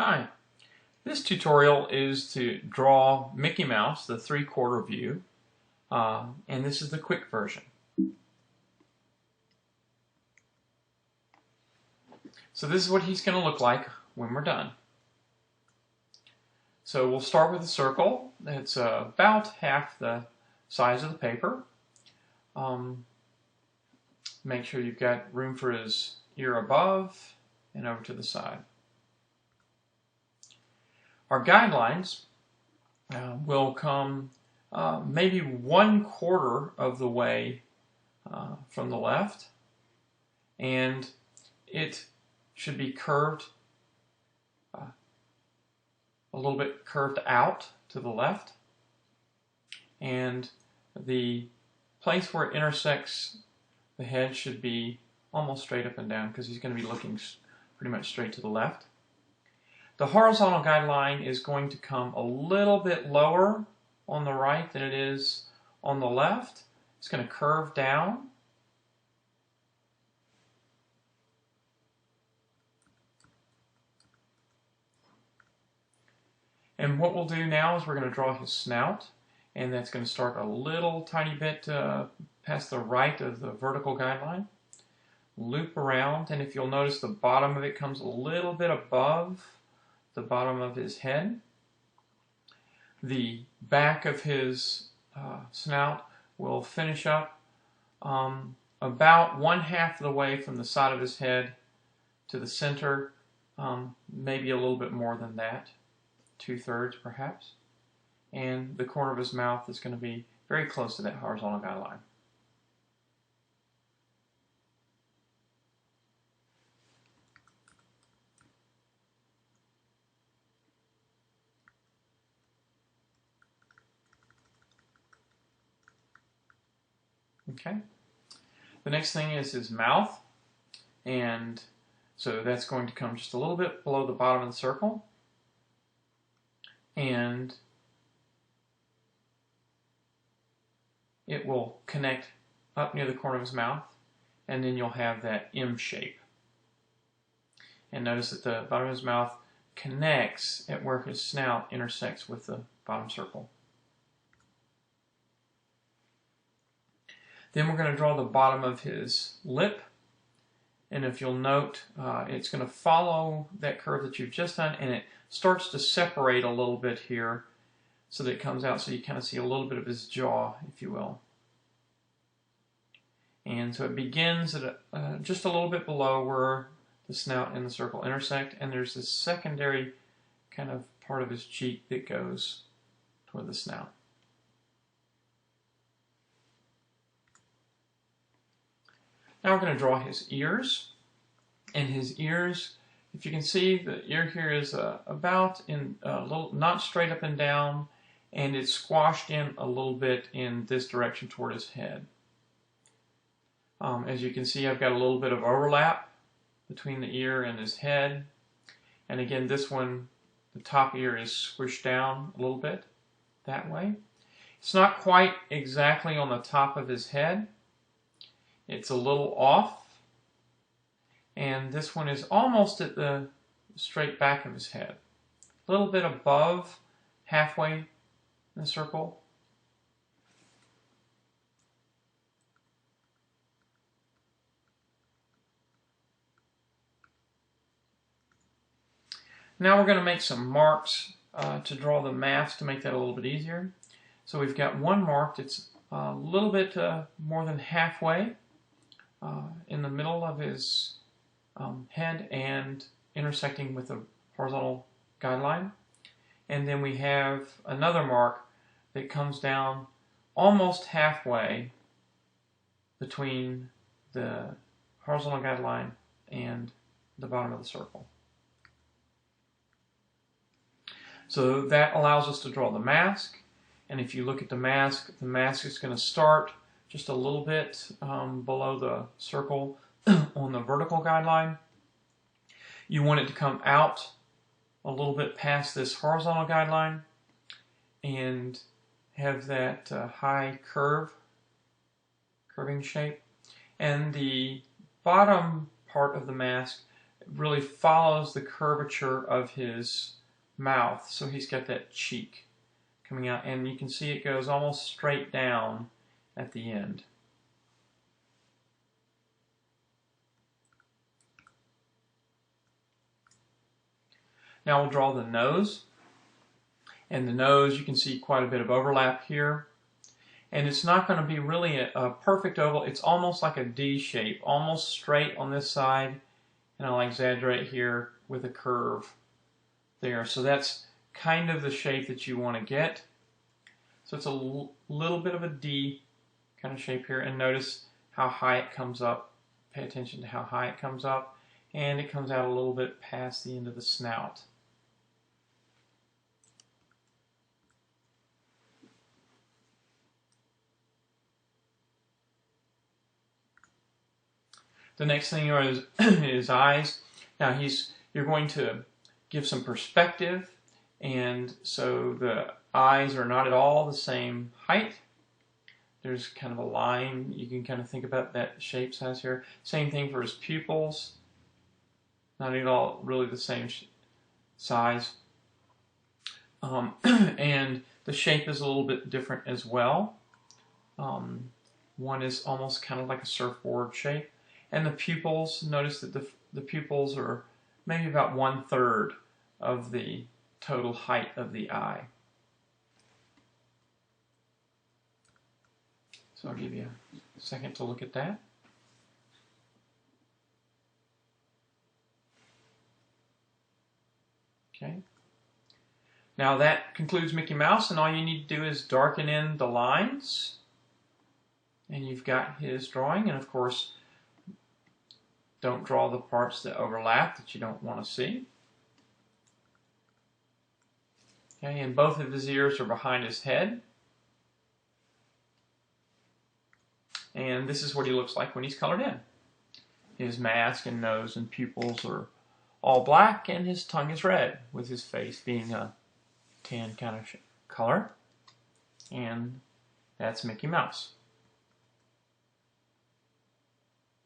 Hi, this tutorial is to draw Mickey Mouse, the 3/4 view, and this is the quick version. So this is what he's going to look like when we're done. So we'll start with a circle that's about half the size of the paper. Make sure you've got room for his ear above and over to the side. Our guidelines will come maybe 1/4 of the way from the left, and it should be curved, a little bit curved out to the left, and the place where it intersects the head should be almost straight up and down because he's going to be looking pretty much straight to the left. The horizontal guideline is going to come a little bit lower on the right than it is on the left. It's going to curve down. And what we'll do now is we're going to draw his snout, and that's going to start a little tiny bit past the right of the vertical guideline. Loop around, and if you'll notice, the bottom of it comes a little bit above the bottom of his head. The back of his snout will finish up about 1/2 the way from the side of his head to the center, maybe a little bit more than that, 2/3 perhaps. And the corner of his mouth is going to be very close to that horizontal guideline. Okay. The next thing is his mouth, and so that's going to come just a little bit below the bottom of the circle, and it will connect up near the corner of his mouth, and then you'll have that M shape. And notice that the bottom of his mouth connects at where his snout intersects with the bottom circle. Then we're going to draw the bottom of his lip, and if you'll note, it's going to follow that curve that you've just done, and it starts to separate a little bit here so that it comes out so you kind of see a little bit of his jaw, if you will. And so it begins at just a little bit below where the snout and the circle intersect, and there's this secondary kind of part of his cheek that goes toward the snout. Now we're going to draw his ears, and his ears, if you can see, the ear here is about in a little, not straight up and down, and it's squashed in a little bit in this direction toward his head. As you can see, I've got a little bit of overlap between the ear and his head, and again, this one, the top ear is squished down a little bit that way. It's not quite exactly on the top of his head. It's a little off, and this one is almost at the straight back of his head. A little bit above halfway in the circle. Now we're going to make some marks to draw the mask to make that a little bit easier. So we've got one mark that's a little bit more than halfway in the middle of his head and intersecting with the horizontal guideline. And then we have another mark that comes down almost halfway between the horizontal guideline and the bottom of the circle. So that allows us to draw the mask. And if you look at the mask is going to start just a little bit below the circle on the vertical guideline. You want it to come out a little bit past this horizontal guideline and have that high curving shape. And the bottom part of the mask really follows the curvature of his mouth. So he's got that cheek coming out, and you can see it goes almost straight down at the end. Now we'll draw the nose. And the nose, you can see quite a bit of overlap here. And it's not going to be really a perfect oval. It's almost like a D shape, almost straight on this side. And I'll exaggerate here with a curve there. So that's kind of the shape that you want to get. So it's a little bit of a D kind of shape here. And notice how high it comes up. Pay attention to how high it comes up. And it comes out a little bit past the end of the snout. The next thing is his eyes. Now you're going to give some perspective, and so the eyes are not at all the same height. There's kind of a line. You can kind of think about that shape size here. Same thing for his pupils. Not at all really the same size. And the shape is a little bit different as well. One is almost kind of like a surfboard shape. And the pupils, notice that the pupils are maybe about 1/3 of the total height of the eye. So I'll give you a second to look at that. Okay. Now that concludes Mickey Mouse, and all you need to do is darken in the lines. And you've got his drawing, and of course, don't draw the parts that overlap that you don't want to see. Okay, and both of his ears are behind his head. And this is what he looks like when he's colored in. His mask and nose and pupils are all black, and his tongue is red, with his face being a tan kind of color. And that's Mickey Mouse.